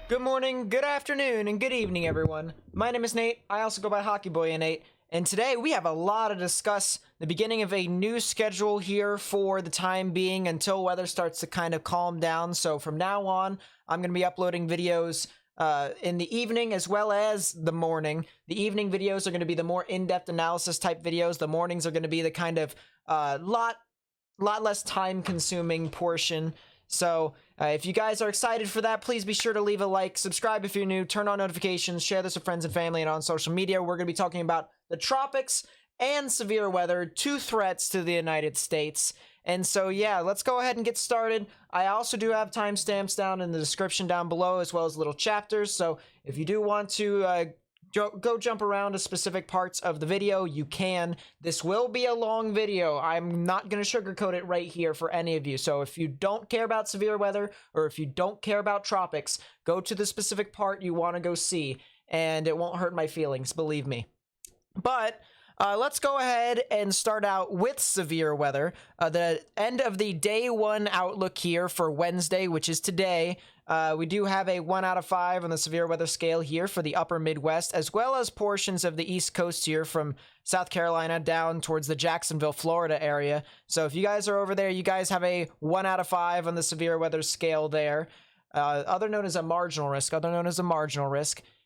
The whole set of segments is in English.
Good morning, good afternoon, and good evening, everyone. My name is Nate. I also go by Hockey Boy Nate, and today we have a lot to discuss. The beginning of a new schedule here for the time being until weather starts to kind of calm down. So from now on, I'm going to be uploading videos in the evening as well as the morning. The evening videos are going to be the more in-depth analysis type videos. The mornings are going to be the kind of lot less time-consuming portion. So if you guys are excited for that, please be sure to leave a like, subscribe if you're new, turn on notifications, share this with friends and family and on social media. We're going to be talking about the tropics and severe weather, two threats to the United States. And so, yeah, let's go ahead and get started. I also do have timestamps down in the description down below, as well as little chapters. So if you do want to go jump around to specific parts of the video, you can. This will be a long video. I'm not going to sugarcoat it right here for any of you. So if you don't care about severe weather, or if you don't care about tropics, go to the specific part you want to go see, and it won't hurt my feelings, believe me. But let's go ahead and start out with severe weather. The end of the day one outlook here for Wednesday, which is today. We do have a 1 out of 5 on the severe weather scale here for the upper Midwest, as well as portions of the East Coast here from South Carolina down towards the Jacksonville, Florida area. So if you guys are over there, you guys have a 1 out of 5 on the severe weather scale there. Other known as a marginal risk.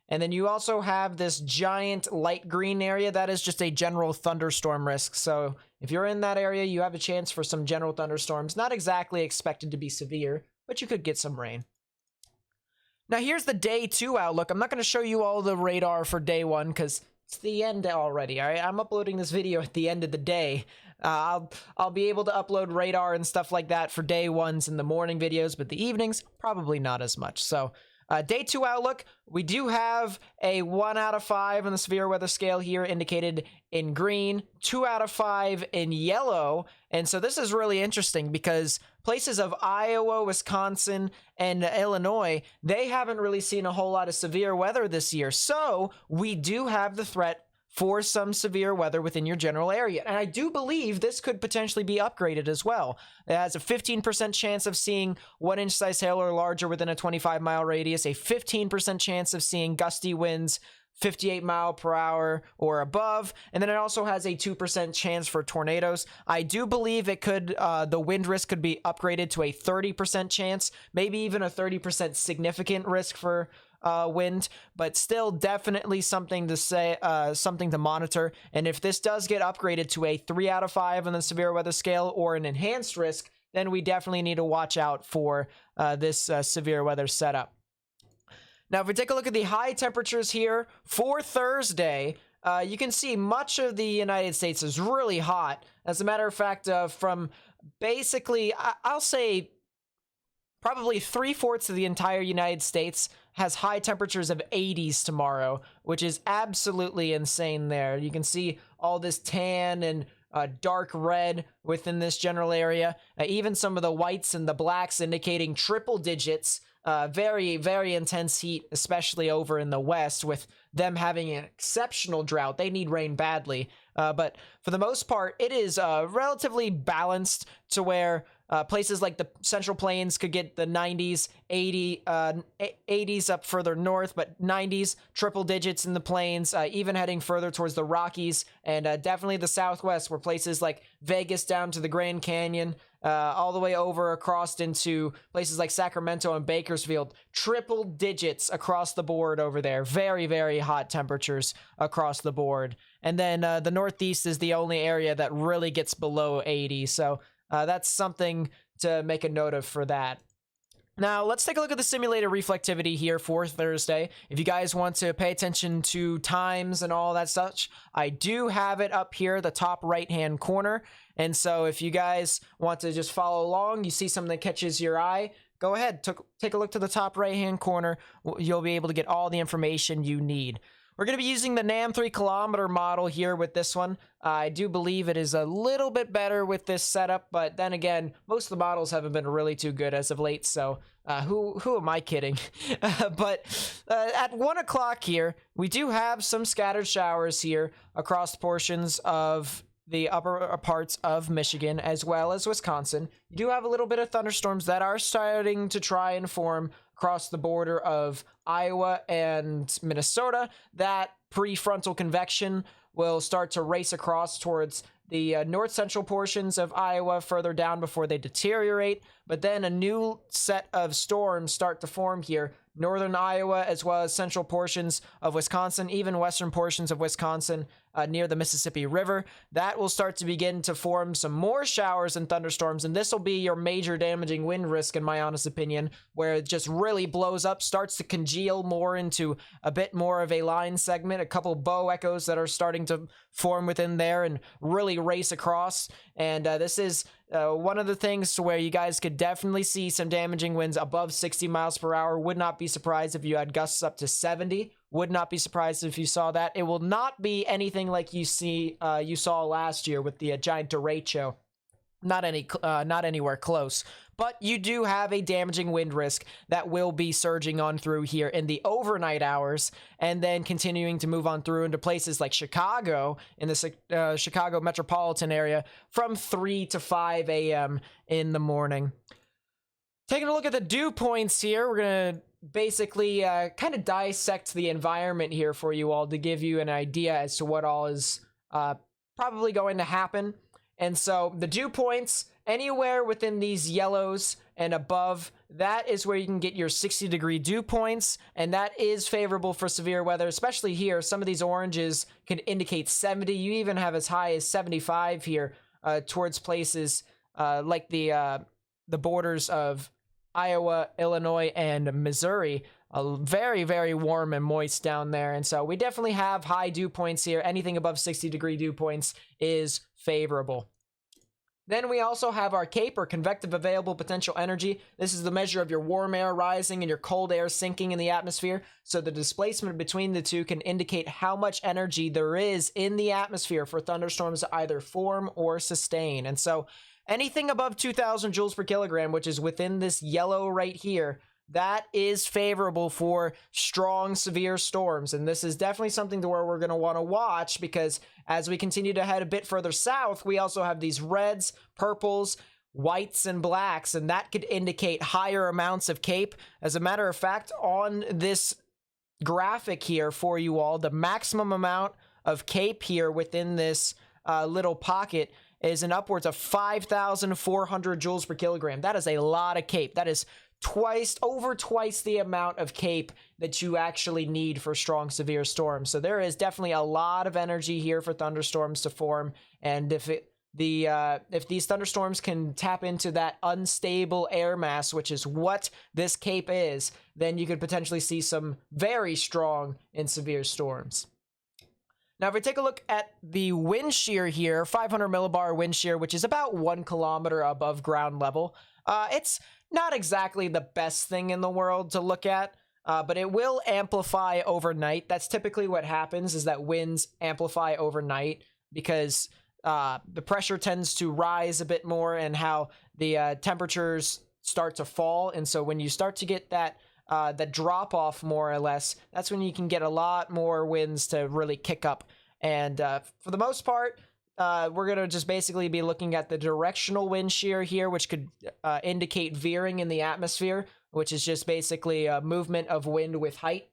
And then you also have this giant light green area. That is just a general thunderstorm risk. So if you're in that area, you have a chance for some general thunderstorms. Not exactly expected to be severe, but you could get some rain. Now here's the day 2 outlook. I'm not going to show you all the radar for day 1 because it's the end already. All right, I'm uploading this video at the end of the day. I'll be able to upload radar and stuff like that for day 1s in the morning videos, but the evenings, probably not as much. So day 2 outlook, we do have a 1 out of 5 on the severe weather scale here indicated in green, 2 out of 5 in yellow. And so this is really interesting because places of Iowa, Wisconsin, and Illinois, they haven't really seen a whole lot of severe weather this year. So we do have the threat for some severe weather within your general area. And I do believe this could potentially be upgraded as well. It has a 15% chance of seeing 1-inch size hail or larger within a 25-mile radius, a 15% chance of seeing gusty winds 58 mile per hour or above, and then it also has a 2% chance for tornadoes. I do believe it could, the wind risk could be upgraded to a 30% chance, maybe even a 30% significant risk for wind, but still definitely something to say, something to monitor. And if this does get upgraded to a 3 out of 5 on the severe weather scale or an enhanced risk, then we definitely need to watch out for this severe weather setup. Now, if we take a look at the high temperatures here for Thursday, you can see much of the United States is really hot. As a matter of fact, from basically, I'll say probably 3/4 of the entire United States has high temperatures of 80s tomorrow, which is absolutely insane there. You can see all this tan and dark red within this general area. Even some of the whites and the blacks indicating triple digits. Very, very intense heat, especially over in the West, with them having an exceptional drought. They need rain badly. But for the most part, it is relatively balanced to where places like the Central Plains could get the 90s, 80s up further north, but 90s, triple digits in the plains, even heading further towards the Rockies, and definitely the Southwest, where places like Vegas down to the Grand Canyon, all the way over across into places like Sacramento and Bakersfield, triple digits across the board over there. Very, very hot temperatures across the board. And then the Northeast is the only area that really gets below 80. So that's something to make a note of for that. Now, let's take a look at the simulated reflectivity here for Thursday. If you guys want to pay attention to times and all that such, I do have it up here, the top right-hand corner. And so if you guys want to just follow along, you see something that catches your eye, go ahead, take a look to the top right-hand corner. You'll be able to get all the information you need. We're going to be using the NAM 3-kilometer model here with this one. I do believe it is a little bit better with this setup, but then again, most of the models haven't been really too good as of late, so who am I kidding? But at 1 o'clock here, we do have some scattered showers here across portions of the upper parts of Michigan as well as Wisconsin. You do have a little bit of thunderstorms that are starting to try and form across the border of Iowa and Minnesota, that prefrontal convection will start to race across towards the north central portions of Iowa further down before they deteriorate. But then a new set of storms start to form here. Northern Iowa, as well as central portions of Wisconsin, even western portions of Wisconsin near the Mississippi River. That will start to begin to form some more showers and thunderstorms, and this will be your major damaging wind risk, in my honest opinion, where it just really blows up, starts to congeal more into a bit more of a line segment, a couple bow echoes that are starting to form within there and really race across. And this is one of the things to where you guys could definitely see some damaging winds above 60 miles per hour. Would not be surprised if you had gusts up to 70. Would not be surprised if you saw that. It will not be anything like you saw last year with the giant derecho. Not anywhere close. But you do have a damaging wind risk that will be surging on through here in the overnight hours, and then continuing to move on through into places like Chicago, in the Chicago metropolitan area, from 3 to 5 a.m. in the morning. Taking a look at the dew points here, we're going to basically kind of dissect the environment here for you all to give you an idea as to what all is probably going to happen. And so the dew points, anywhere within these yellows and above, that is where you can get your 60-degree dew points, and that is favorable for severe weather, especially here. Some of these oranges can indicate 70. You even have as high as 75 here towards places like the borders of Iowa, Illinois, and Missouri. Very, very warm and moist down there. And so we definitely have high dew points here. Anything above 60-degree dew points is favorable. Then we also have our CAPE, or convective available potential energy. This is the measure of your warm air rising and your cold air sinking in the atmosphere. So the displacement between the two can indicate how much energy there is in the atmosphere for thunderstorms to either form or sustain. And so anything above 2,000 joules per kilogram, which is within this yellow right here, that is favorable for strong, severe storms. And this is definitely something to where we're going to want to watch, because as we continue to head a bit further south, we also have these reds, purples, whites, and blacks, and that could indicate higher amounts of CAPE. As a matter of fact, on this graphic here for you all, the maximum amount of CAPE here within this little pocket is an upwards of 5,400 joules per kilogram. That is a lot of CAPE. That is over twice the amount of CAPE that you actually need for strong, severe storms. So there is definitely a lot of energy here for thunderstorms to form. And if these thunderstorms can tap into that unstable air mass, which is what this CAPE is, then you could potentially see some very strong and severe storms. Now, if we take a look at the wind shear here, 500 millibar wind shear, which is about 1 kilometer above ground level, it's not exactly the best thing in the world to look at, but it will amplify overnight. That's typically what happens, is that winds amplify overnight because the pressure tends to rise a bit more and how the temperatures start to fall. And so when you start to get that drop off, more or less, that's when you can get a lot more winds to really kick up. And for the most part, we're going to just basically be looking at the directional wind shear here, which could indicate veering in the atmosphere, which is just basically a movement of wind with height.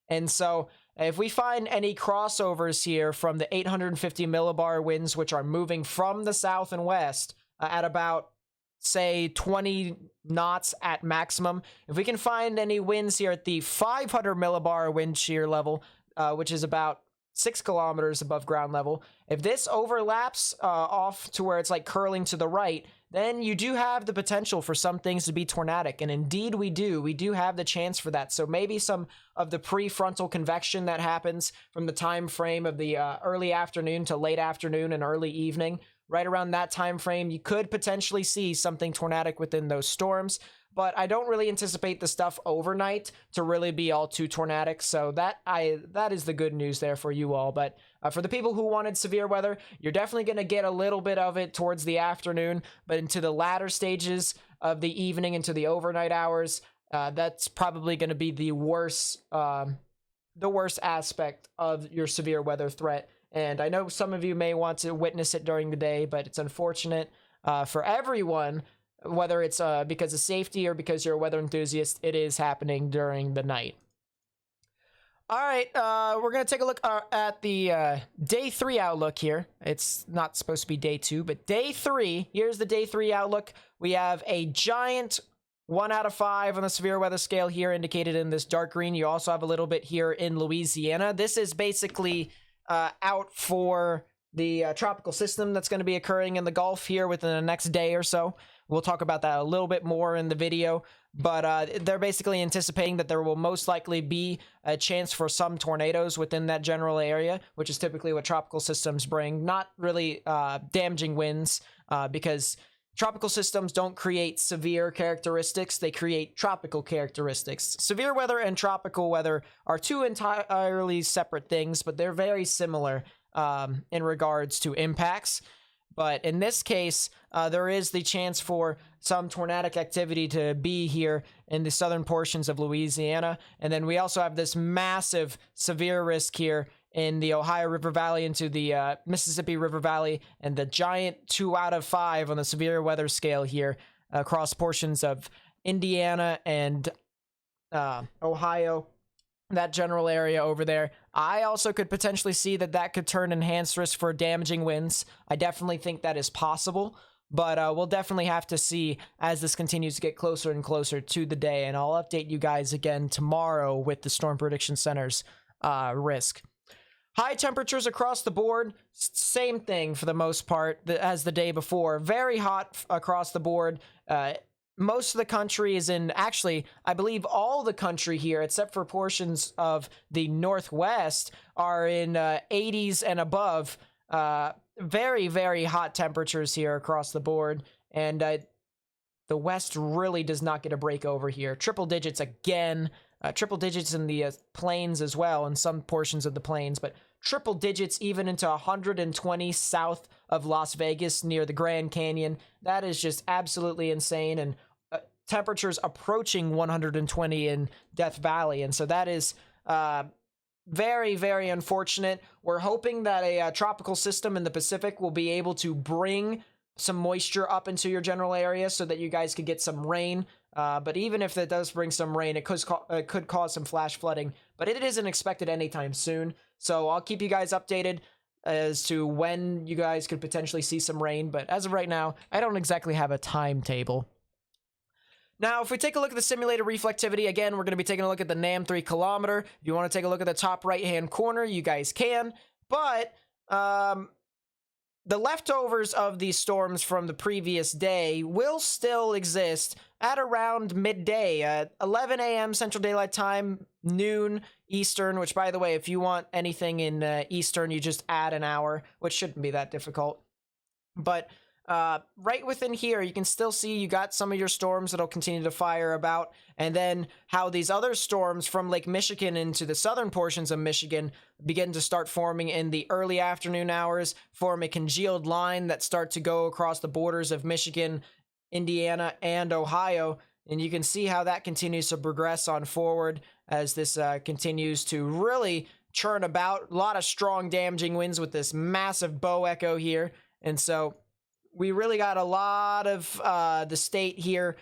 And so if we find any crossovers here from the 850 millibar winds, which are moving from the south and west at about, say, 20 knots at maximum, if we can find any winds here at the 500 millibar wind shear level, which is about 6 kilometers above ground level, if this overlaps off to where it's like curling to the right, then you do have the potential for some things to be tornadic. And indeed we do have the chance for that. So maybe some of the prefrontal convection that happens from the time frame of the early afternoon to late afternoon and early evening, right around that time frame, you could potentially see something tornadic within those storms. But I don't really anticipate the stuff overnight to really be all too tornadic. So that is the good news there for you all. But for the people who wanted severe weather, you're definitely going to get a little bit of it towards the afternoon, but into the latter stages of the evening, into the overnight hours, that's probably going to be the worst aspect of your severe weather threat. And I know some of you may want to witness it during the day, but it's unfortunate for everyone whether it's because of safety or because you're a weather enthusiast, it is happening during the night. All right, we're going to take a look at the day 3 outlook here. It's not supposed to be day 2, but day 3. Here's the day 3 outlook. We have a giant 1 out of 5 on the severe weather scale here indicated in this dark green. You also have a little bit here in Louisiana. This is basically out for the tropical system that's going to be occurring in the Gulf here within the next day or so. We'll talk about that a little bit more in the video, but they're basically anticipating that there will most likely be a chance for some tornadoes within that general area, which is typically what tropical systems bring. Not really damaging winds, because tropical systems don't create severe characteristics, they create tropical characteristics. Severe weather and tropical weather are two entirely separate things, but they're very similar in regards to impacts. But in this case, there is the chance for some tornadic activity to be here in the southern portions of Louisiana. And then we also have this massive severe risk here in the Ohio River Valley into the Mississippi River Valley, and the giant 2 out of 5 on the severe weather scale here across portions of Indiana and Ohio, that general area over there. I also could potentially see that could turn enhanced risk for damaging winds. I definitely think that is possible, but we'll definitely have to see as this continues to get closer and closer to the day, and I'll update you guys again tomorrow with the Storm Prediction Center's risk. High temperatures across the board, same thing for the most part as the day before. Very hot across the board. Most of the country is in, actually, I believe all the country here, except for portions of the Northwest, are in 80s and above. Very, very hot temperatures here across the board. And the West really does not get a break over here. Triple digits again. Triple digits in the plains as well, in some portions of the plains, but triple digits even into 120 south of Las Vegas near the Grand Canyon. That is just absolutely insane, and temperatures approaching 120 in Death Valley, and so that is very, very unfortunate. We're hoping that a tropical system in the Pacific will be able to bring some moisture up into your general area so that you guys could get some rain. But even if it does bring some rain, it could cause some flash flooding, but it isn't expected anytime soon. So I'll keep you guys updated as to when you guys could potentially see some rain. But as of right now, I don't exactly have a timetable. Now, if we take a look at the simulated reflectivity, again, we're going to be taking a look at the NAM 3 kilometer. If you want to take a look at the top right-hand corner, you guys can. But the leftovers of these storms from the previous day will still exist at around midday, at 11 a.m. Central Daylight Time, noon Eastern, which, by the way, if you want anything in Eastern, you just add an hour, which shouldn't be that difficult. But right within here, you can still see you got some of your storms that'll continue to fire about, and then how these other storms from Lake Michigan into the southern portions of Michigan begin to start forming in the early afternoon hours, form a congealed line that start to go across the borders of Michigan, Indiana, and Ohio. And you can see how that continues to progress on forward as this continues to really churn about. A lot of strong damaging winds with this massive bow echo here. And so we really got a lot of the state here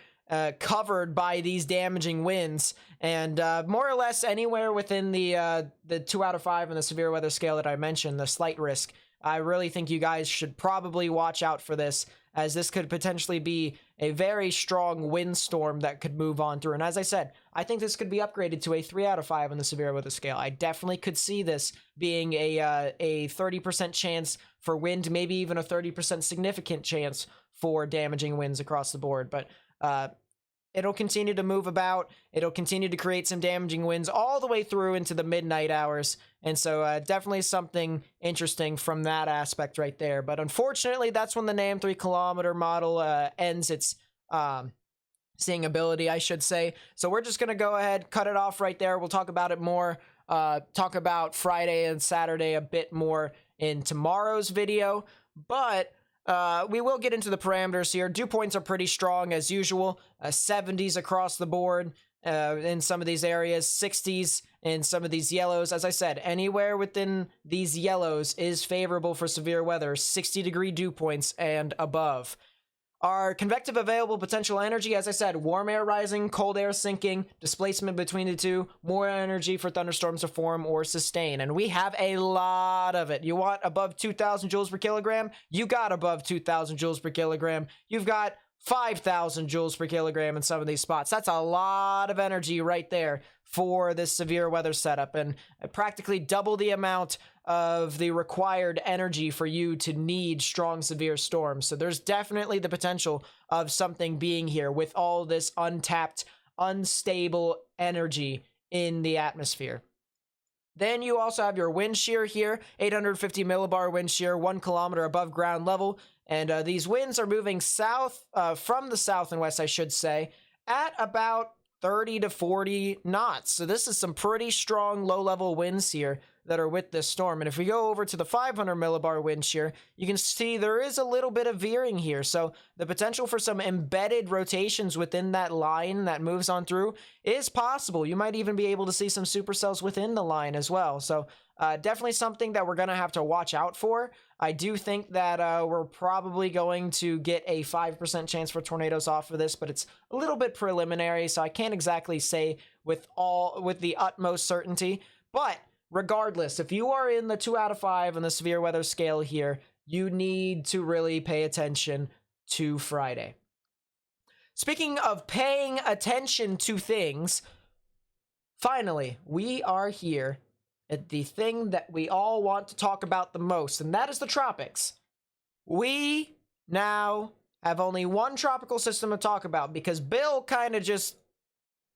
covered by these damaging winds, and more or less anywhere within the 2 out of 5 on the severe weather scale that I mentioned, the slight risk. I really think you guys should probably watch out for this, as this could potentially be a very strong windstorm that could move on through. And as I said, I think this could be upgraded to a 3 out of 5 on the severe weather scale. I definitely could see this being a 30% chance for wind, maybe even a 30% significant chance for damaging winds across the board. But it'll continue to move about. It'll continue to create some damaging winds all the way through into the midnight hours. And so definitely something interesting from that aspect right there. But unfortunately, that's when the NAM 3 kilometer model ends its seeing ability, I should say. So we're just going to go ahead, cut it off right there. We'll talk about it more, talk about Friday and Saturday a bit more in tomorrow's video. But we will get into the parameters here. Dew points are pretty strong as usual. 70s across the board in some of these areas, 60s in some of these yellows. As I said, anywhere within these yellows is favorable for severe weather, 60-degree dew points and above. Our convective available potential energy, as I said, warm air rising, cold air sinking, displacement between the two, more energy for thunderstorms to form or sustain. And we have a lot of it. You want above 2,000 joules per kilogram? You got above 2,000 joules per kilogram. You've got 5,000 joules per kilogram in some of these spots. That's a lot of energy right there for this severe weather setup, and practically double the amount of the required energy for you to need strong severe storms. So there's definitely the potential of something being here with all this untapped, unstable energy in the atmosphere. Then you also have your wind shear here, 850 millibar wind shear, 1 kilometer above ground level. And these winds are moving south, from the south and west, I should say, at about 30 to 40 knots. So this is some pretty strong low-level winds here that are with this storm. And if we go over to the 500 millibar wind shear, you can see there is a little bit of veering here. So the potential for some embedded rotations within that line that moves on through is possible. You might even be able to see some supercells within the line as well. So definitely something that we're going to have to watch out for. I do think that we're probably going to get a 5% chance for tornadoes off of this, but it's a little bit preliminary, so I can't exactly say with the utmost certainty. But regardless, if you are in the 2 out of 5 on the severe weather scale here, you need to really pay attention to Friday. Speaking of paying attention to things, finally, we are here at the thing that we all want to talk about the most, and that is the tropics. We now have only one tropical system to talk about because Bill kind of just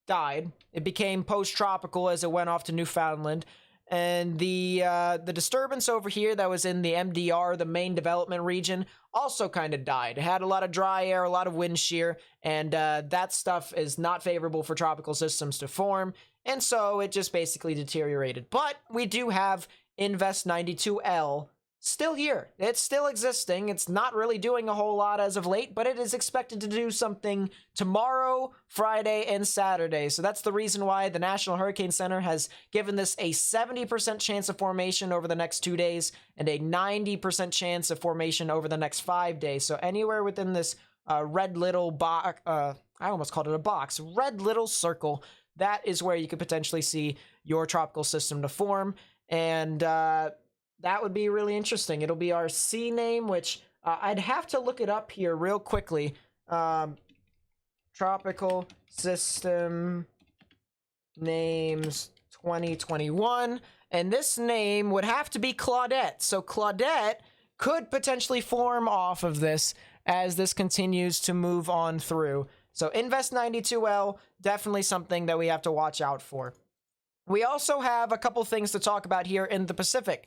died. It became post-tropical as it went off to Newfoundland. And the disturbance over here that was in the MDR, the main development region, also kind of died. It had a lot of dry air, a lot of wind shear, and that stuff is not favorable for tropical systems to form. And so it just basically deteriorated. But we do have Invest 92L still here. It's still existing. It's not really doing a whole lot as of late, but it is expected to do something tomorrow, Friday, and Saturday. So that's the reason why the National Hurricane Center has given this a 70% chance of formation over the next 2 days and a 90% chance of formation over the next 5 days. So anywhere within this red little box, I almost called it a box, red little circle, that is where you could potentially see your tropical system to form. And that would be really interesting. It'll be our C name, which I'd have to look it up here real quickly. Tropical System Names 2021. And this name would have to be Claudette. So Claudette could potentially form off of this as this continues to move on through. So Invest 92L, definitely something that we have to watch out for. We also have a couple things to talk about here in the Pacific.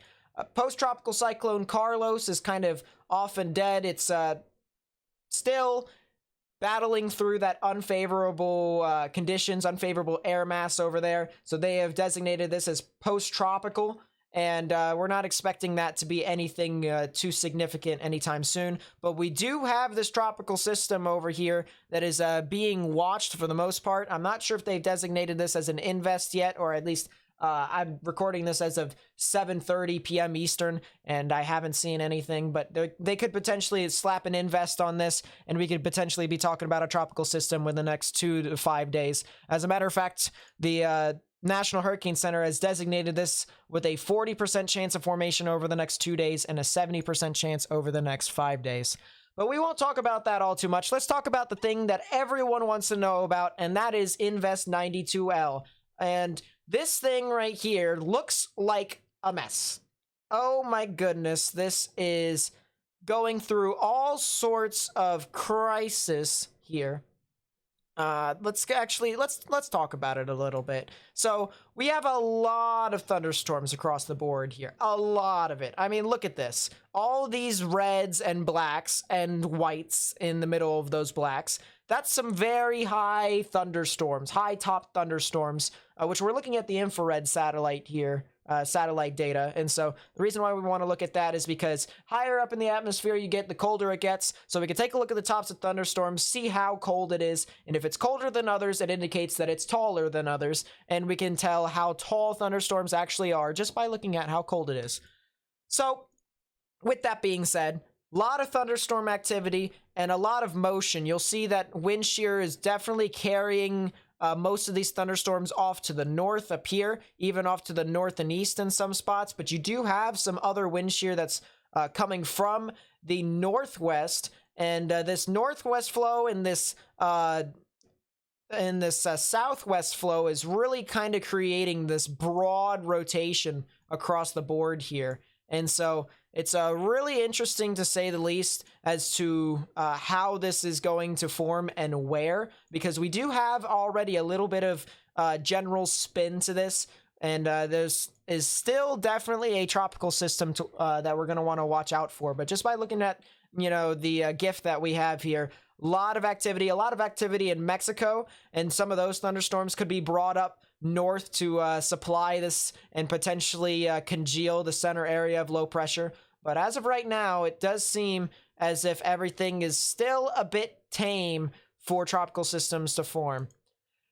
Post-tropical cyclone Carlos is kind of off and dead. It's still battling through that unfavorable conditions, unfavorable air mass over there. So they have designated this as post-tropical. And we're not expecting that to be anything too significant anytime soon. But we do have this tropical system over here that is being watched for the most part. I'm not sure if they've designated this as an invest yet, or at least I'm recording this as of 7:30 p.m. Eastern, and I haven't seen anything. But they could potentially slap an invest on this, and we could potentially be talking about a tropical system within the next 2 to 5 days. As a matter of fact, the National Hurricane Center has designated this with a 40% chance of formation over the next 2 days and a 70% chance over the next 5 days. But we won't talk about that all too much. Let's talk about the thing that everyone wants to know about, and that is Invest 92L. And this thing right here looks like a mess. Oh my goodness, this is going through all sorts of crisis here. Let's talk about it a little bit. So we have a lot of thunderstorms across the board here. A lot of it. I mean, look at this. All these reds and blacks and whites in the middle of those blacks. That's some very high thunderstorms, high top thunderstorms, which we're looking at the infrared satellite here. Satellite data. And so the reason why we want to look at that is because higher up in the atmosphere you get, the colder it gets. So we can take a look at the tops of thunderstorms, see how cold it is. And if it's colder than others, it indicates that it's taller than others. And we can tell how tall thunderstorms actually are just by looking at how cold it is. So with that being said, lot of thunderstorm activity and a lot of motion. You'll see that wind shear is definitely carrying most of these thunderstorms off to the north up here, even off to the north and east in some spots. But you do have some other wind shear that's coming from the northwest, and this northwest flow and this southwest flow is really kind of creating this broad rotation across the board here. And so it's really interesting, to say the least, as to how this is going to form and where, because we do have already a little bit of general spin to this, and there's still definitely a tropical system to, that we're going to want to watch out for. But just by looking at, you know, the GIF that we have here, a lot of activity in Mexico, and some of those thunderstorms could be brought up north to supply this and potentially congeal the center area of low pressure. But as of right now, it does seem as if everything is still a bit tame for tropical systems to form.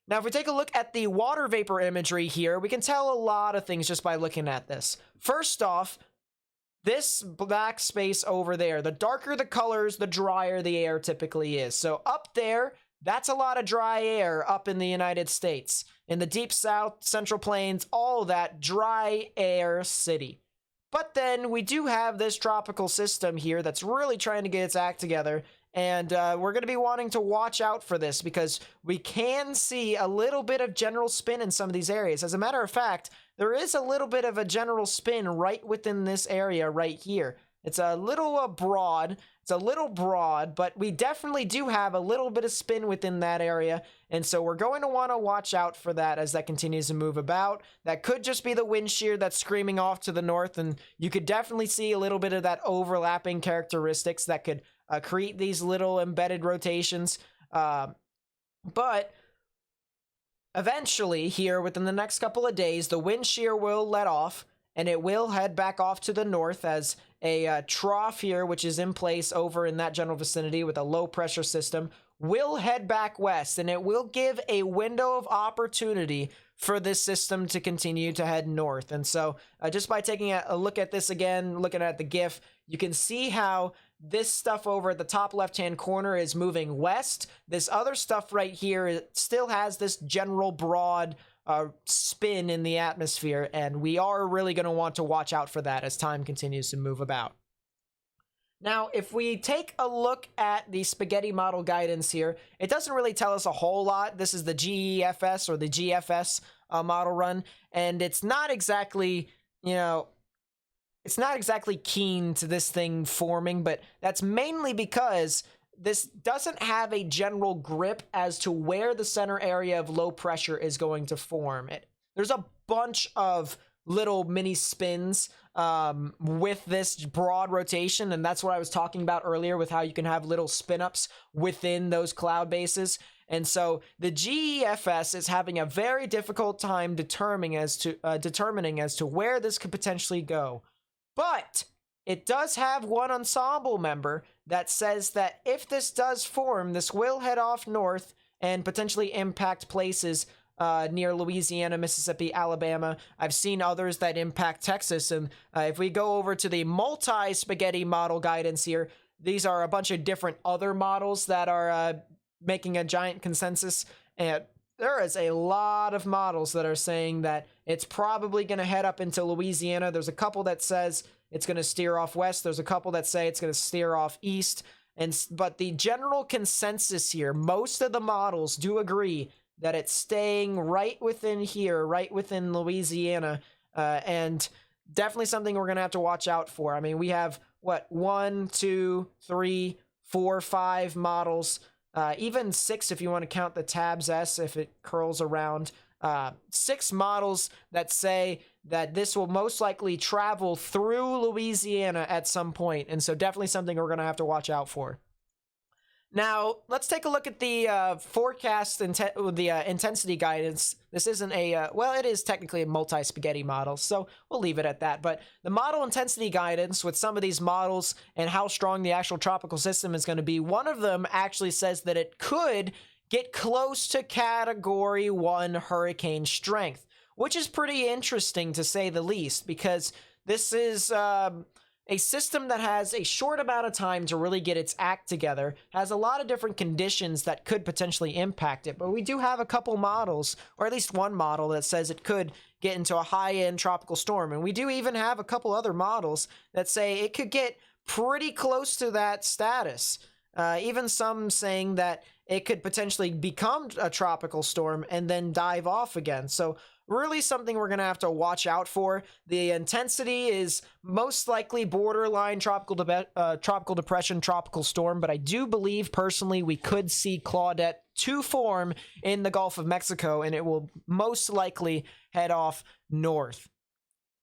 Now, if we take a look at the water vapor imagery here, we can tell a lot of things just by looking at this. First off, this black space over there, the darker the colors, the drier the air typically is. So up there, that's a lot of dry air up in the United States. In the deep south, central plains, all that dry air city. But then we do have this tropical system here that's really trying to get its act together. And we're going to be wanting to watch out for this, because we can see a little bit of general spin in some of these areas. As a matter of fact, there is a little bit of a general spin right within this area right here. It's a little broad. It's a little broad, but we definitely do have a little bit of spin within that area. And so we're going to want to watch out for that as that continues to move about. That could just be the wind shear that's screaming off to the north, and you could definitely see a little bit of that overlapping characteristics that could create these little embedded rotations. But eventually here, within the next couple of days, the wind shear will let off, and it will head back off to the north as a trough here, which is in place over in that general vicinity with a low pressure system, will head back west, and it will give a window of opportunity for this system to continue to head north. And so just by taking a look at this again, looking at the GIF, you can see how this stuff over at the top left-hand corner is moving west. This other stuff right here, it still has this general broad spin in the atmosphere, and we are really going to want to watch out for that as time continues to move about. Now, if we take a look at the spaghetti model guidance here, it doesn't really tell us a whole lot. This is the GEFS or the GFS model run, and it's not exactly, you know, it's not exactly keen to this thing forming, but that's mainly because this doesn't have a general grip as to where the center area of low pressure is going to form. There's a bunch of little mini spins with this broad rotation, and that's what I was talking about earlier with how you can have little spin-ups within those cloud bases. And so the GEFS is having a very difficult time determining as to where this could potentially go. But it does have one ensemble member that says that if this does form, this will head off north and potentially impact places near Louisiana, Mississippi, Alabama. I've seen others that impact Texas. And if we go over to the multi-spaghetti model guidance here, these are a bunch of different other models that are making a giant consensus. And there is a lot of models that are saying that it's probably going to head up into Louisiana. There's a couple that says it's going to steer off west. There's a couple that say it's going to steer off east. But the general consensus here, most of the models do agree that it's staying right within here, right within Louisiana, and definitely something we're going to have to watch out for. I mean, we have, 1, 2, 3, 4, 5 models, even 6 if you want to count the tabs S if it curls around. 6 models that say that this will most likely travel through Louisiana at some point, and so definitely something we're going to have to watch out for. Now, let's take a look at the forecast and the intensity guidance. This isn't a, well, it is technically a multi-spaghetti model, so we'll leave it at that. But the model intensity guidance with some of these models and how strong the actual tropical system is going to be, one of them actually says that it could get close to Category 1 hurricane strength, which is pretty interesting to say the least, because this is a system that has a short amount of time to really get its act together, has a lot of different conditions that could potentially impact it, but we do have a couple models, or at least one model that says it could get into a high-end tropical storm, and we do even have a couple other models that say it could get pretty close to that status. Even some saying that it could potentially become a tropical storm and then dive off again. So really something we're going to have to watch out for. The intensity is most likely borderline tropical depression, tropical storm, but I do believe personally we could see Claudette to form in the Gulf of Mexico, and it will most likely head off north.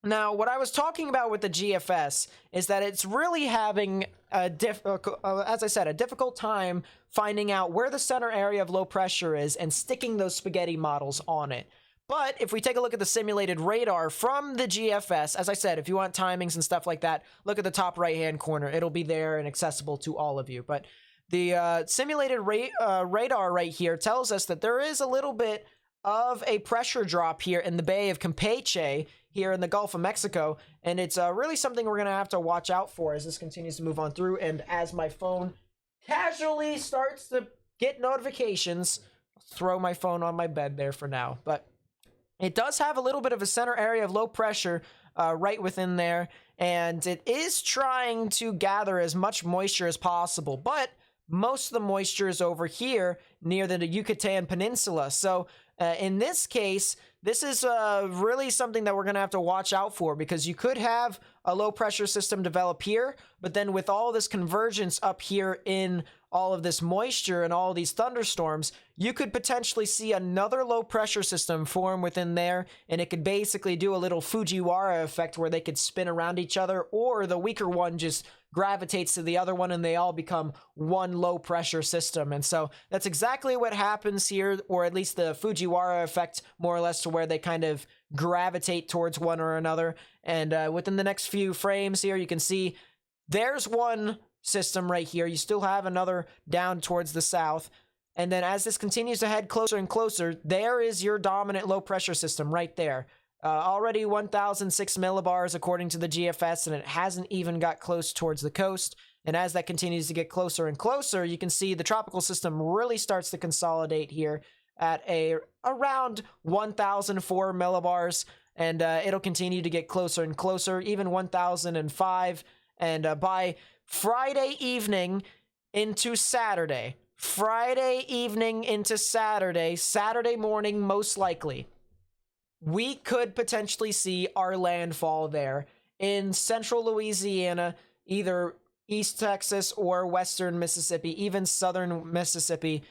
Now, what I was talking about with the GFS is that it's really having as I said, a difficult time finding out where the center area of low pressure is and sticking those spaghetti models on it. But if we take a look at the simulated radar from the GFS, as I said, if you want timings and stuff like that, look at the top right-hand corner. It'll be there and accessible to all of you. But the simulated radar right here tells us that there is a little bit of a pressure drop here in the Bay of Campeche here in the Gulf of Mexico, and it's really something we're going to have to watch out for as this continues to move on through, and as my phone casually starts to get notifications. I'll throw my phone on my bed there for now, but it does have a little bit of a center area of low pressure right within there, and it is trying to gather as much moisture as possible, but most of the moisture is over here near the Yucatan Peninsula. So in this case, this is really something that we're going to have to watch out for, because you could have a low pressure system develop here, but then with all this convergence up here in all of this moisture and all these thunderstorms, you could potentially see another low pressure system form within there, and it could basically do a little Fujiwara effect where they could spin around each other, or the weaker one just gravitates to the other one and they all become one low pressure system. And so that's exactly what happens here, or at least the Fujiwara effect, more or less, to where they kind of gravitate towards one or another. And within the next few frames here, you can see there's one system right here. You still have another down towards the south. And then as this continues to head closer and closer, there is your dominant low pressure system right there. Already 1,006 millibars according to the GFS, and it hasn't even got close towards the coast. And as that continues to get closer and closer, you can see the tropical system really starts to consolidate here at around 1,004 millibars, and it'll continue to get closer and closer, even 1,005. And by Friday evening into Saturday, Saturday morning most likely, we could potentially see our landfall there in central Louisiana, either East Texas or Western Mississippi, even Southern Mississippi,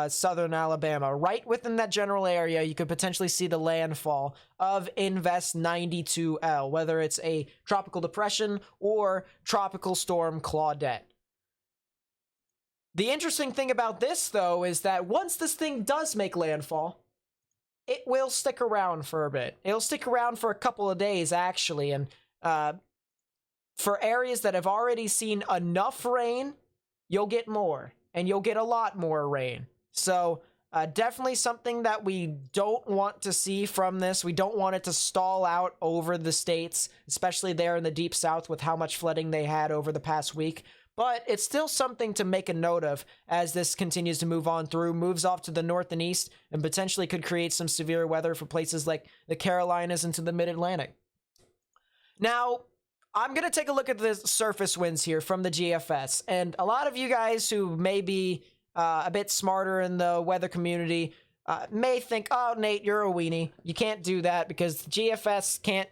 Southern Alabama. Right within that general area, you could potentially see the landfall of Invest 92L, whether it's a tropical depression or tropical storm Claudette. The interesting thing about this, though, is that once this thing does make landfall, it will stick around for a bit. It'll stick around for a couple of days, actually, and for areas that have already seen enough rain, you'll get more, and you'll get a lot more rain. So definitely something that we don't want to see from this. We don't want it to stall out over the states, especially there in the deep south with how much flooding they had over the past week. But it's still something to make a note of as this continues to move on through, moves off to the north and east, and potentially could create some severe weather for places like the Carolinas into the mid-Atlantic. Now, I'm going to take a look at the surface winds here from the GFS, and a lot of you guys who may be a bit smarter in the weather community may think, oh, Nate, you're a weenie. You can't do that because the GFS can't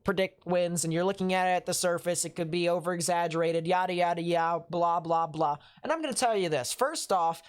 predict winds, and you're looking at it at the surface. It could be over-exaggerated, yada, yada, yada, blah, blah, blah. And I'm going to tell you this. First off,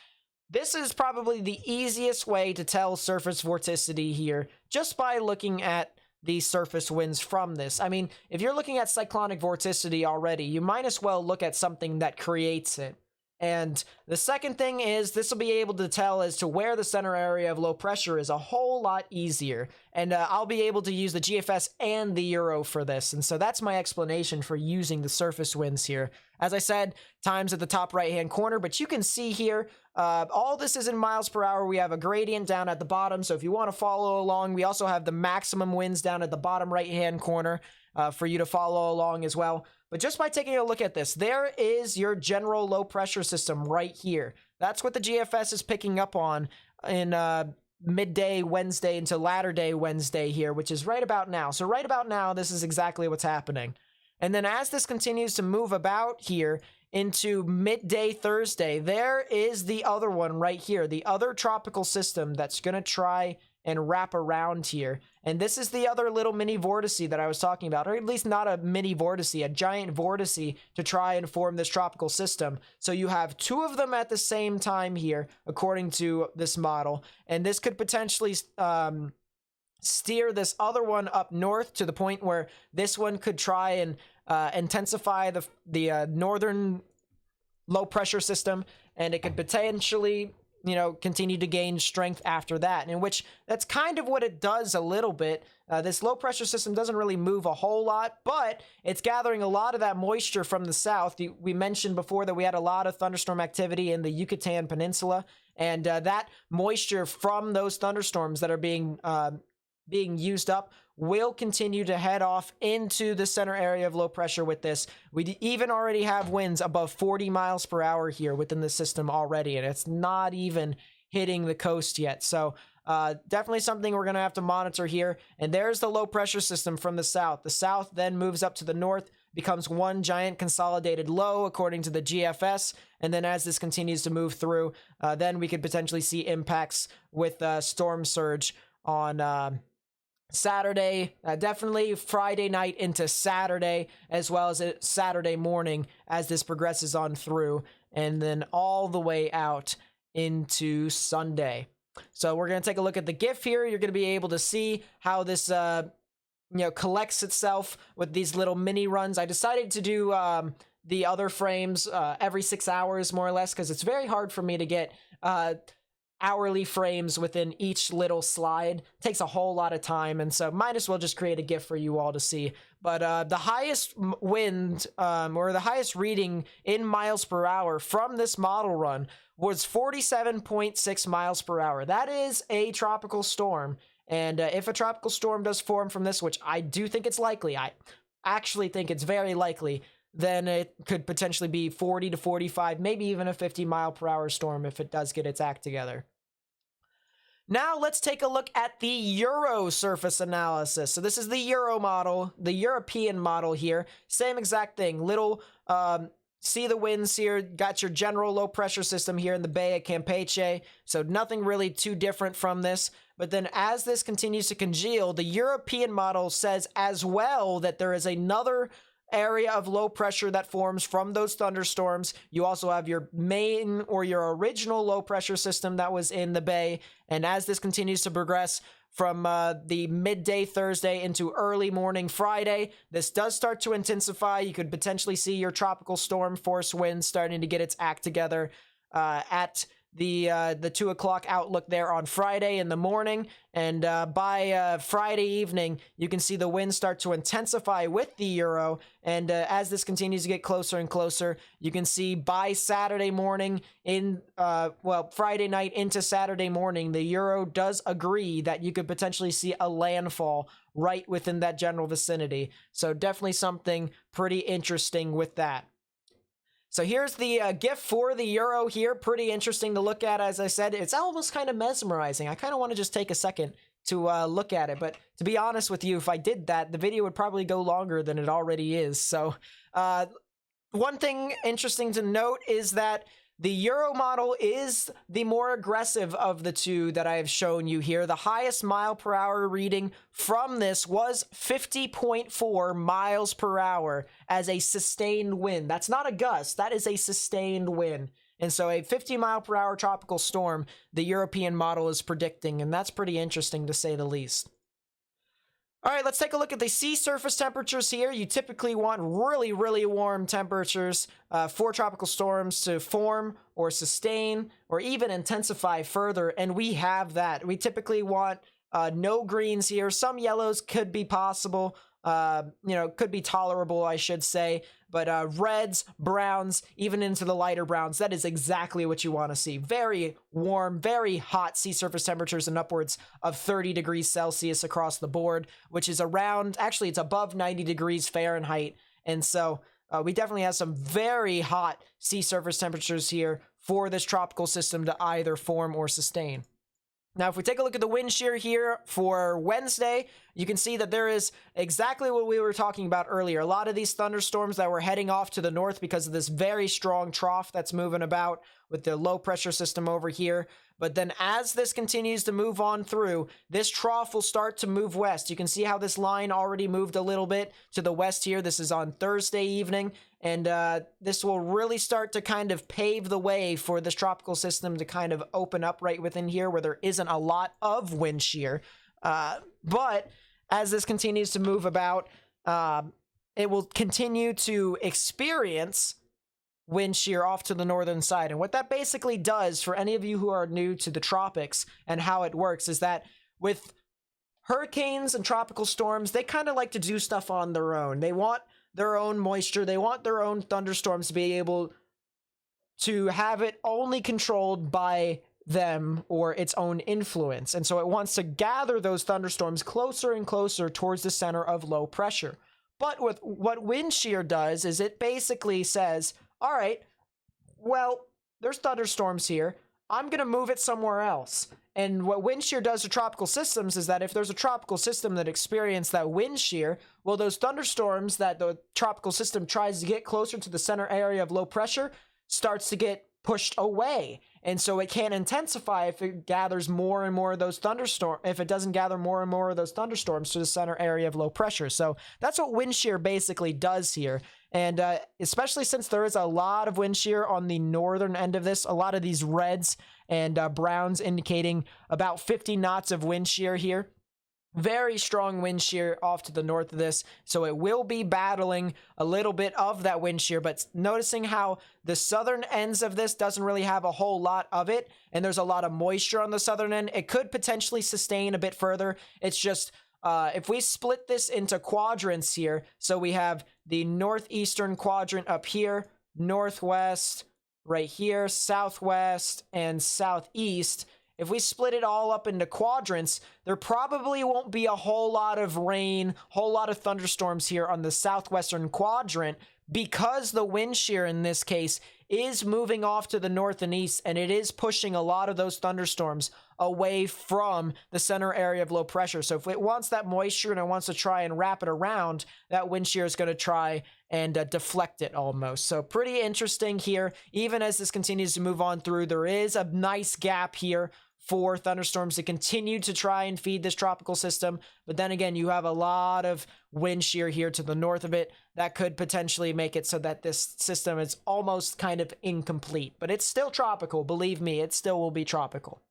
this is probably the easiest way to tell surface vorticity here, just by looking at the surface winds from this. I mean, if you're looking at cyclonic vorticity already, you might as well look at something that creates it. And the second thing is this will be able to tell as to where the center area of low pressure is a whole lot easier. And I'll be able to use the GFS and the Euro for this. And so that's my explanation for using the surface winds here As I said, times at the top right-hand corner, but you can see here, all this is in miles per hour. We have a gradient down at the bottom, so if you want to follow along, we also have the maximum winds down at the bottom right-hand corner for you to follow along as well. But just by taking a look at this, there is your general low pressure system right here. That's what the GFS is picking up on in midday Wednesday into latter day Wednesday here, which is right about now. So right about now, this is exactly what's happening. And then as this continues to move about here into midday Thursday, there is the other one right here, the other tropical system that's going to try and wrap around here. And this is the other little mini vortice that I was talking about, or at least not a mini vortice, a giant vortice to try and form this tropical system. So you have two of them at the same time here, according to this model. And this could potentially steer this other one up north to the point where this one could try and intensify the northern low pressure system, and it could potentially, you know, continue to gain strength after that, in which that's kind of what it does a little bit. This low pressure system doesn't really move a whole lot, but it's gathering a lot of that moisture from the south. We mentioned before that we had a lot of thunderstorm activity in the Yucatan Peninsula, and that moisture from those thunderstorms that are being used up will continue to head off into the center area of low pressure with this. We even already have winds above 40 miles per hour here within the system already, and it's not even hitting the coast yet. So definitely something we're going to have to monitor here. And there's the low pressure system from the south. The south then moves up to the north, becomes one giant consolidated low according to the GFS. And then as this continues to move through, then we could potentially see impacts with storm surge on Saturday, definitely Friday night into Saturday, as well as Saturday morning as this progresses on through, and then all the way out into Sunday. So we're going to take a look at the GIF here. You're going to be able to see how this collects itself with these little mini runs. I decided to do the other frames every 6 hours, more or less, because it's very hard for me to get hourly frames within each little slide. It takes a whole lot of time, and so might as well just create a GIF for you all to see. But the highest wind or the highest reading in miles per hour from this model run was 47.6 miles per hour. That is a tropical storm, and if a tropical storm does form from this, which I do think it's likely, I actually think it's very likely, then it could potentially be 40 to 45, maybe even a 50 mile per hour storm if it does get its act together. Now let's take a look at the Euro surface analysis. So this is the Euro model, the European model here. Same exact thing. Little, see the winds here. Got your general low pressure system here in the Bay of Campeche. So nothing really too different from this. But then as this continues to congeal, the European model says as well that there is another area of low pressure that forms from those thunderstorms. You also have your main or your original low pressure system that was in the bay, and as this continues to progress from the midday Thursday into early morning Friday, this does start to intensify. You could potentially see your tropical storm force wind starting to get its act together at the 2 o'clock outlook there on Friday in the morning, and by Friday evening you can see the winds start to intensify with the Euro, and as this continues to get closer and closer, you can see by Saturday morning Friday night into Saturday morning, the Euro does agree that you could potentially see a landfall right within that general vicinity. So definitely something pretty interesting with that. So here's the GIF for the Euro here. Pretty interesting to look at. As I said, it's almost kind of mesmerizing. I kind of want to just take a second to look at it. But to be honest with you, if I did that, the video would probably go longer than it already is. So one thing interesting to note is that the Euro model is the more aggressive of the two that I have shown you here. The highest mile per hour reading from this was 50.4 miles per hour as a sustained wind. That's not a gust, that is a sustained wind. And so a 50 mile per hour tropical storm, the European model is predicting, and that's pretty interesting to say the least. All right, let's take a look at the sea surface temperatures here. You typically want really, really warm temperatures for tropical storms to form or sustain or even intensify further, and we have that. We typically want no greens here. Some yellows could be possible, could be tolerable, I should say. But reds, browns, even into the lighter browns, that is exactly what you want to see. Very warm, very hot sea surface temperatures and upwards of 30 degrees Celsius across the board, which is around, actually it's above 90 degrees Fahrenheit. And so we definitely have some very hot sea surface temperatures here for this tropical system to either form or sustain. Now, if we take a look at the wind shear here for Wednesday, you can see that there is exactly what we were talking about earlier. A lot of these thunderstorms that were heading off to the north because of this very strong trough that's moving about with the low pressure system over here. But then as this continues to move on through, this trough will start to move west. You can see how this line already moved a little bit to the west here. This is on Thursday evening. And this will really start to kind of pave the way for this tropical system to kind of open up right within here where there isn't a lot of wind shear. But as this continues to move about, it will continue to experience wind shear off to the northern side. And what that basically does for any of you who are new to the tropics and how it works is that with hurricanes and tropical storms, they kind of like to do stuff on their own. They want their own moisture. They want their own thunderstorms to be able to have it only controlled by them or its own influence. And so it wants to gather those thunderstorms closer and closer towards the center of low pressure. But with what wind shear does is it basically says, all right, well, there's thunderstorms here. I'm going to move it somewhere else. And what wind shear does to tropical systems is that if there's a tropical system that experiences that wind shear, well, those thunderstorms that the tropical system tries to get closer to the center area of low pressure starts to get pushed away. And so it can't intensify if it gathers more and more of those thunderstorms, if it doesn't gather more and more of those thunderstorms to the center area of low pressure. So that's what wind shear basically does here. And especially since there is a lot of wind shear on the northern end of this, a lot of these reds and browns indicating about 50 knots of wind shear here. Very strong wind shear off to the north of this, so it will be battling a little bit of that wind shear, but noticing how the southern ends of this doesn't really have a whole lot of it, and there's a lot of moisture on the southern end, it could potentially sustain a bit further. It's just, if we split this into quadrants here, so we have the northeastern quadrant up here, northwest right here, southwest, and southeast. If we split it all up into quadrants, there probably won't be a whole lot of rain, whole lot of thunderstorms here on the southwestern quadrant because the wind shear in this case is moving off to the north and east, and it is pushing a lot of those thunderstorms away from the center area of low pressure. So if it wants that moisture and it wants to try and wrap it around, that wind shear is going to try and deflect it almost. So pretty interesting here. Even as this continues to move on through, there is a nice gap here for thunderstorms to continue to try and feed this tropical system. But then again, you have a lot of wind shear here to the north of it that could potentially make it so that this system is almost kind of incomplete. But it's still tropical. Believe me, it still will be tropical.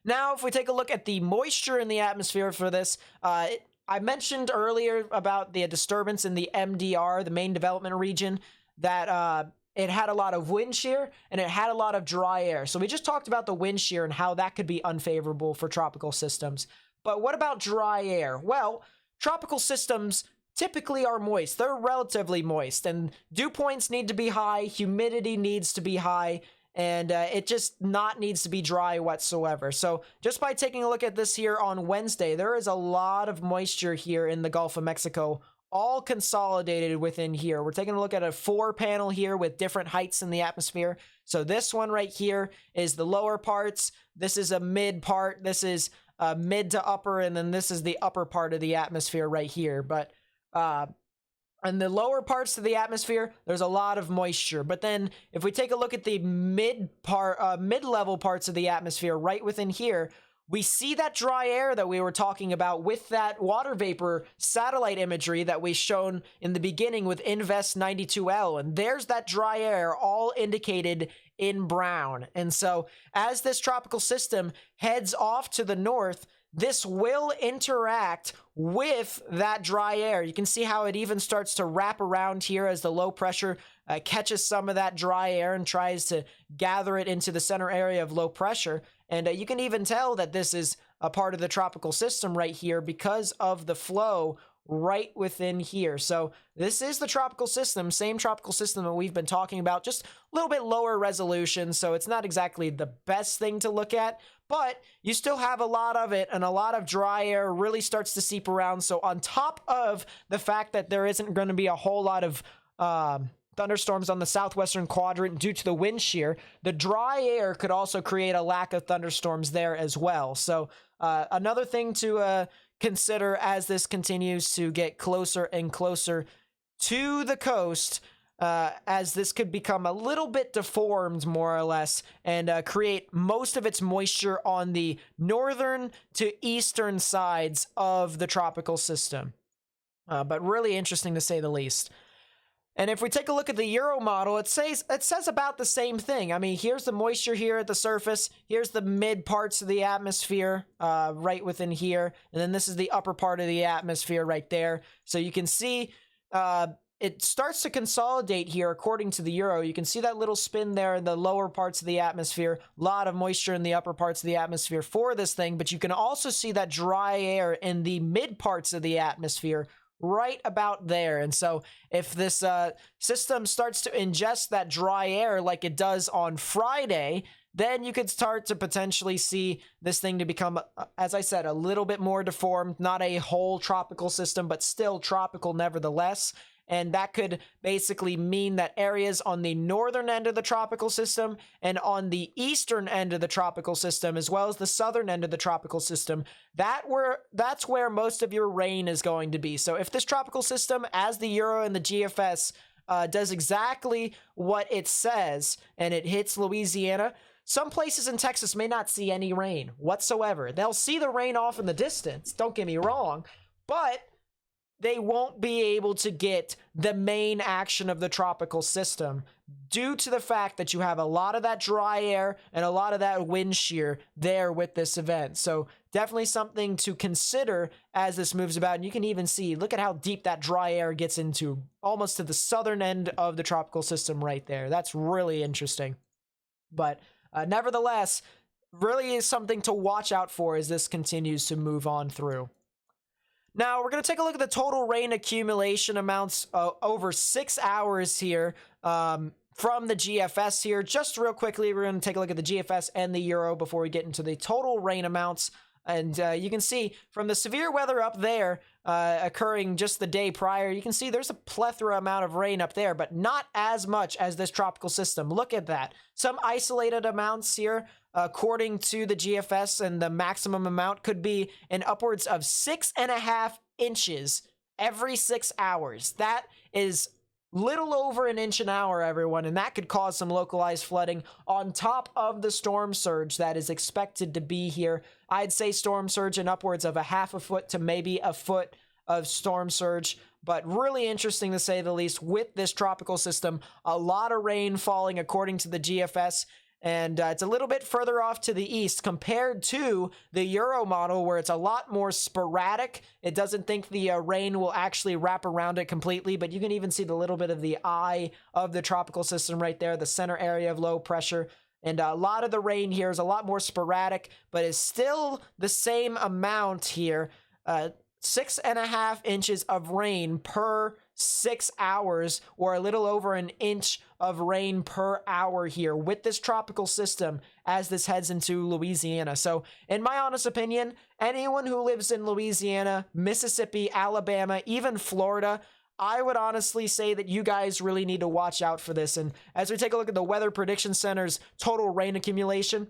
Now, if we take a look at the moisture in the atmosphere for this, I mentioned earlier about the disturbance in the MDR, the main development region, that it had a lot of wind shear and it had a lot of dry air. So we just talked about the wind shear and how that could be unfavorable for tropical systems. But what about dry air? Well, tropical systems typically are moist. They're relatively moist, and dew points need to be high, humidity needs to be high, and it just not needs to be dry whatsoever. So just by taking a look at this here on Wednesday, there is a lot of moisture here in the Gulf of Mexico, all consolidated within here. We're taking a look at a 4-panel here with different heights in the atmosphere. So this one right here is the lower parts. This is a mid part. This is mid to upper, and then this is the upper part of the atmosphere right here. But in the lower parts of the atmosphere, there's a lot of moisture. But then if we take a look at the mid-level parts of the atmosphere right within here, we see that dry air that we were talking about with that water vapor satellite imagery that we shown in the beginning with Invest 92L. And there's that dry air all indicated in brown. And so as this tropical system heads off to the north, this will interact with that dry air. You can see how it even starts to wrap around here as the low pressure catches some of that dry air and tries to gather it into the center area of low pressure. And you can even tell that this is a part of the tropical system right here because of the flow right within here. So this is the tropical system, same tropical system that we've been talking about, just a little bit lower resolution, so it's not exactly the best thing to look at, but you still have a lot of it, and a lot of dry air really starts to seep around. So on top of the fact that there isn't going to be a whole lot of thunderstorms on the southwestern quadrant due to the wind shear, the dry air could also create a lack of thunderstorms there as well. So another thing to consider as this continues to get closer and closer to the coast, as this could become a little bit deformed, more or less, and create most of its moisture on the northern to eastern sides of the tropical system. But really interesting to say the least. And if we take a look at the Euro model, it says about the same thing. I mean, here's the moisture here at the surface. Here's the mid parts of the atmosphere right within here. And then this is the upper part of the atmosphere right there. So you can see it starts to consolidate here according to the Euro. You can see that little spin there in the lower parts of the atmosphere. A lot of moisture in the upper parts of the atmosphere for this thing. But you can also see that dry air in the mid parts of the atmosphere right about there. And so if this system starts to ingest that dry air like it does on Friday, then you could start to potentially see this thing to become, as I said, a little bit more deformed. Not a whole tropical system, but still tropical nevertheless. And that could basically mean that areas on the northern end of the tropical system and on the eastern end of the tropical system, as well as the southern end of the tropical system, that's where most of your rain is going to be. So if this tropical system, as the Euro and the GFS, does exactly what it says and it hits Louisiana, some places in Texas may not see any rain whatsoever. They'll see the rain off in the distance, don't get me wrong, but they won't be able to get the main action of the tropical system due to the fact that you have a lot of that dry air and a lot of that wind shear there with this event. So definitely something to consider as this moves about. And you can even see, look at how deep that dry air gets into, almost to the southern end of the tropical system right there. That's really interesting. But nevertheless, really is something to watch out for as this continues to move on through. Now, we're going to take a look at the total rain accumulation amounts over 6 hours here from the GFS here. Just real quickly, we're going to take a look at the GFS and the Euro before we get into the total rain amounts. And you can see from the severe weather up there occurring just the day prior, you can see there's a plethora amount of rain up there, but not as much as this tropical system. Look at that. Some isolated amounts here, according to the GFS, and the maximum amount could be in upwards of 6.5 inches every 6 hours. That is little over an inch an hour, everyone, and that could cause some localized flooding on top of the storm surge that is expected to be here. I'd say storm surge in upwards of a half a foot to maybe a foot of storm surge, but really interesting to say the least with this tropical system. A lot of rain falling according to the GFS, and it's a little bit further off to the east compared to the Euro model, where it's a lot more sporadic. It doesn't think the rain will actually wrap around it completely, but you can even see the little bit of the eye of the tropical system right there, the center area of low pressure. And a lot of the rain here is a lot more sporadic, but is still the same amount here. 6.5 inches of rain per 6 hours, or a little over an inch of rain per hour here with this tropical system as this heads into Louisiana. So in my honest opinion, anyone who lives in Louisiana, Mississippi, Alabama, even Florida, I would honestly say that you guys really need to watch out for this. And as we take a look at the Weather Prediction Center's total rain accumulation,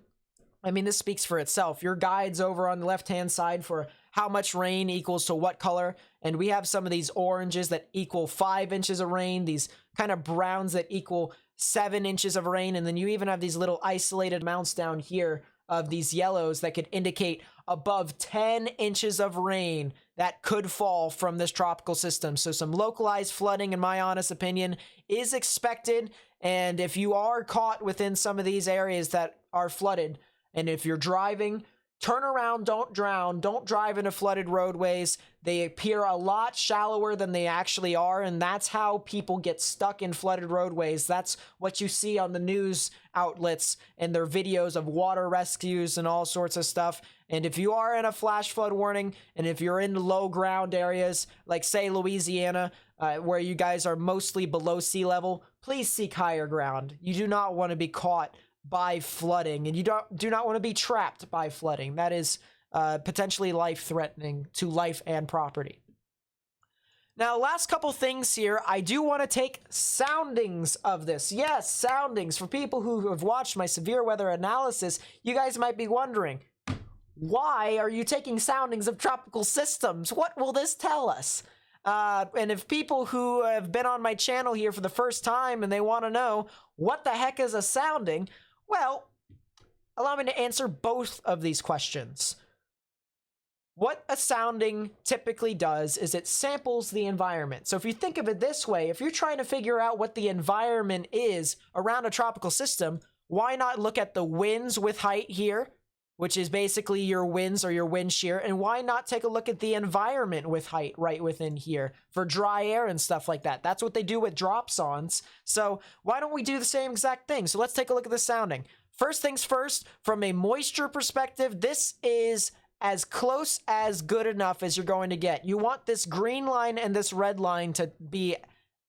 I mean, this speaks for itself. Your guides over on the left-hand side for how much rain equals to what color. And we have some of these oranges that equal 5 inches of rain, these kind of browns that equal 7 inches of rain. And then you even have these little isolated amounts down here of these yellows that could indicate above 10 inches of rain that could fall from this tropical system. So some localized flooding, in my honest opinion, is expected. And if you are caught within some of these areas that are flooded, and if you're driving, turn around, don't drown, don't drive into flooded roadways. They appear a lot shallower than they actually are, and that's how people get stuck in flooded roadways. That's what you see on the news outlets and their videos of water rescues and all sorts of stuff. And if you are in a flash flood warning, and if you're in low ground areas, like say Louisiana, where you guys are mostly below sea level, please seek higher ground. You do not want to be caught by flooding, and you do not want to be trapped by flooding. That is potentially life-threatening to life and property. Now, last couple things here, I do want to take soundings of this. Yes, soundings. For people who have watched my severe weather analysis, you guys might be wondering, why are you taking soundings of tropical systems? What will this tell us? And if people who have been on my channel here for the first time and they want to know what the heck is a sounding, well, allow me to answer both of these questions. What a sounding typically does is it samples the environment. So if you think of it this way, if you're trying to figure out what the environment is around a tropical system, why not look at the winds with height here, which is basically your winds or your wind shear, and why not take a look at the environment with height right within here for dry air and stuff like that. That's what they do with dropsons. So why don't we do the same exact thing? So let's take a look at the sounding. First things first, from a moisture perspective, this is as close as good enough as you're going to get. You want this green line and this red line to be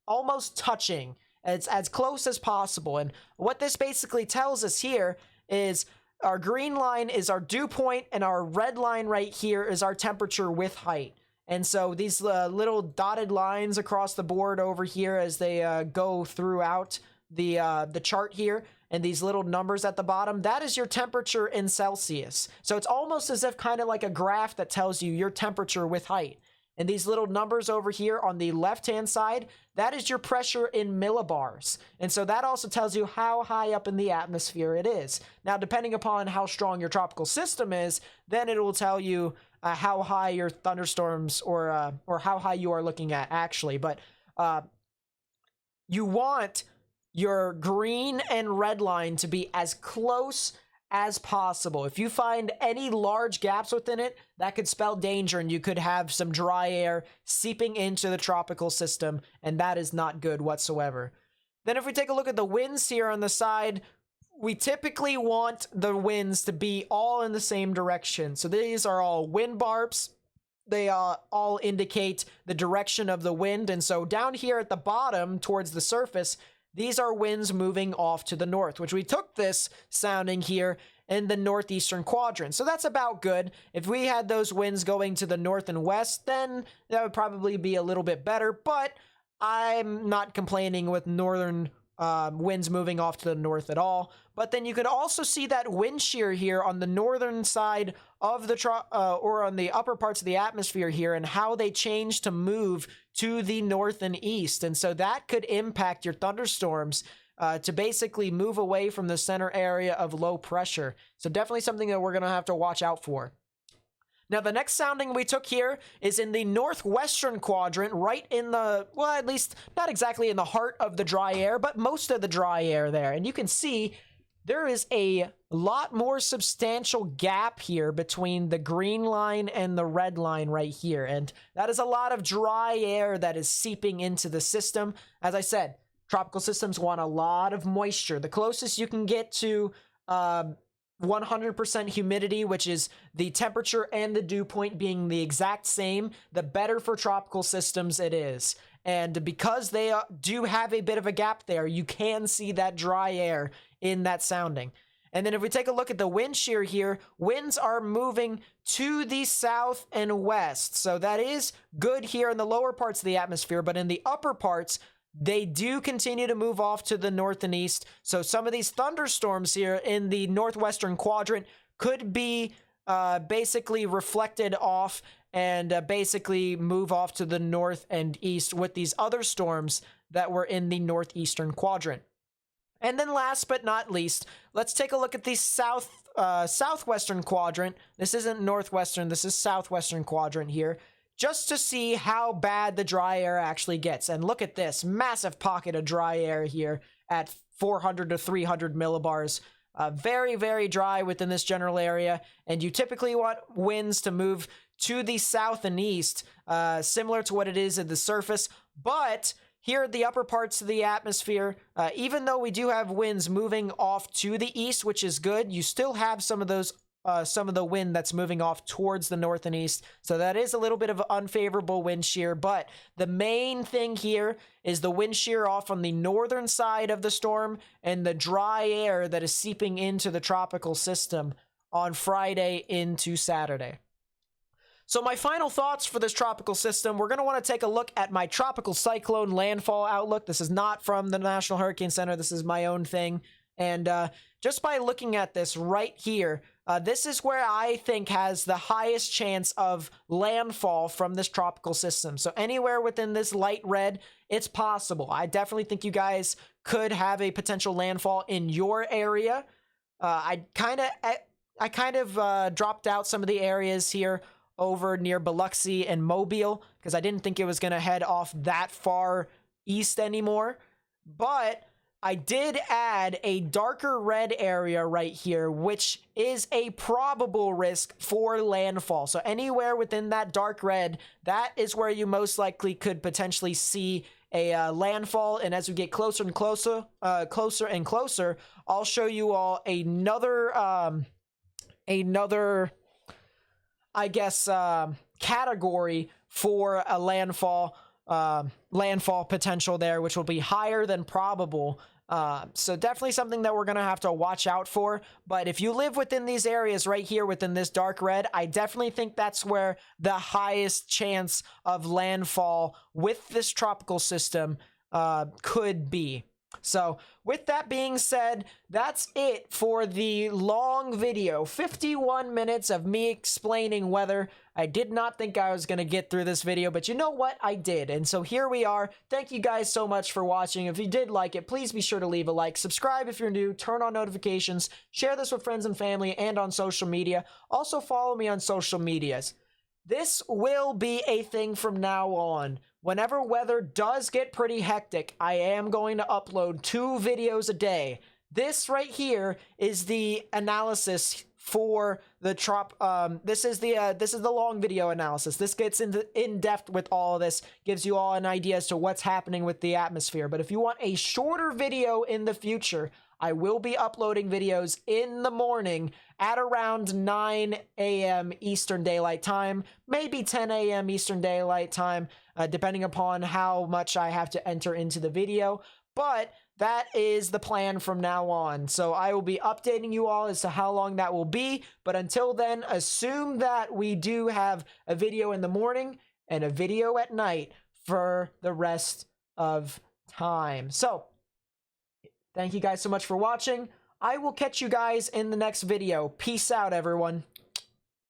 almost touching. It's as close as possible. And what this basically tells us here is our green line is our dew point, and our red line right here is our temperature with height. And so these little dotted lines across the board over here as they go throughout the chart here, and these little numbers at the bottom, that is your temperature in Celsius. So it's almost as if kind of like a graph that tells you your temperature with height. And these little numbers over here on the left-hand side, that is your pressure in millibars. And so that also tells you how high up in the atmosphere it is. Now, depending upon how strong your tropical system is, then it will tell you how high your thunderstorms or how high you are looking at actually. But you want your green and red line to be as close as possible. If you find any large gaps within it, that could spell danger, and you could have some dry air seeping into the tropical system, and that is not good whatsoever. Then if we take a look at the winds here on the side, we typically want the winds to be all in the same direction. So these are all wind barbs. They all indicate the direction of the wind, and so down here at the bottom towards the surface, these are winds moving off to the north, which we took this sounding here in the northeastern quadrant. So that's about good. If we had those winds going to the north and west, then that would probably be a little bit better, but I'm not complaining with northern winds moving off to the north at all. But then you could also see that wind shear here on the northern side of the or on the upper parts of the atmosphere here, and how they change to move to the north and east. And so that could impact your thunderstorms to basically move away from the center area of low pressure. So definitely something that we're going to have to watch out for. Now, the next sounding we took here is in the northwestern quadrant, right in the, well, at least not exactly in the heart of the dry air, but most of the dry air there. And you can see there is a lot more substantial gap here between the green line and the red line right here. And that is a lot of dry air that is seeping into the system. As I said, tropical systems want a lot of moisture. The closest you can get to 100% humidity, which is the temperature and the dew point being the exact same, the better for tropical systems it is. And because they do have a bit of a gap there, you can see that dry air in that sounding. And then if we take a look at the wind shear here, winds are moving to the south and west. So that is good here in the lower parts of the atmosphere, but in the upper parts, they do continue to move off to the north and east. So some of these thunderstorms here in the northwestern quadrant could be basically reflected off and basically move off to the north and east with these other storms that were in the northeastern quadrant. And then last but not least, let's take a look at the southwestern quadrant. This isn't northwestern, this is southwestern quadrant here, just to see how bad the dry air actually gets. And look at this massive pocket of dry air here at 400 to 300 millibars Very, very dry within this general area, and you typically want winds to move to the south and east, similar to what it is at the surface. But here at the upper parts of the atmosphere, even though we do have winds moving off to the east, which is good, you still have some of the wind that's moving off towards the north and east. So that is a little bit of unfavorable wind shear, but the main thing here is the wind shear off on the northern side of the storm and the dry air that is seeping into the tropical system on Friday into Saturday. So my final thoughts for this tropical system, we're going to want to take a look at my tropical cyclone landfall outlook. This is not from the National Hurricane Center. This is my own thing. And just by looking at this right here, this is where I think has the highest chance of landfall from this tropical system. So anywhere within this light red, it's possible. I definitely think you guys could have a potential landfall in your area. I kind of dropped out some of the areas here over near Biloxi and Mobile because I didn't think it was going to head off that far east anymore. But I did add a darker red area right here, which is a probable risk for landfall. So anywhere within that dark red, that is where you most likely could potentially see a landfall. And as we get closer and closer, I'll show you all another I guess, category for a landfall potential there, which will be higher than probable. So definitely something that we're going to have to watch out for. But if you live within these areas right here within this dark red, I definitely think that's where the highest chance of landfall with this tropical system could be. So with that being said, that's it for the long video, 51 minutes of me explaining weather. I did not think I was going to get through this video, but you know what? I did. And so here we are. Thank you guys so much for watching. If you did like it, please be sure to leave a like, subscribe if you're new, turn on notifications, share this with friends and family and on social media. Also follow me on social medias. This will be a thing from now on. Whenever weather does get pretty hectic, I am going to upload 2 videos a day. This right here is the analysis for the this is the long video analysis. This gets in depth with all of this, gives you all an idea as to what's happening with the atmosphere. But if you want a shorter video in the future, I will be uploading videos in the morning at around 9 a.m. Eastern Daylight Time, maybe 10 a.m. Eastern Daylight Time, depending upon how much I have to enter into the video. But that is the plan from now on. So I will be updating you all as to how long that will be. But until then, assume that we do have a video in the morning and a video at night for the rest of time. So thank you guys so much for watching. I will catch you guys in the next video. Peace out, everyone.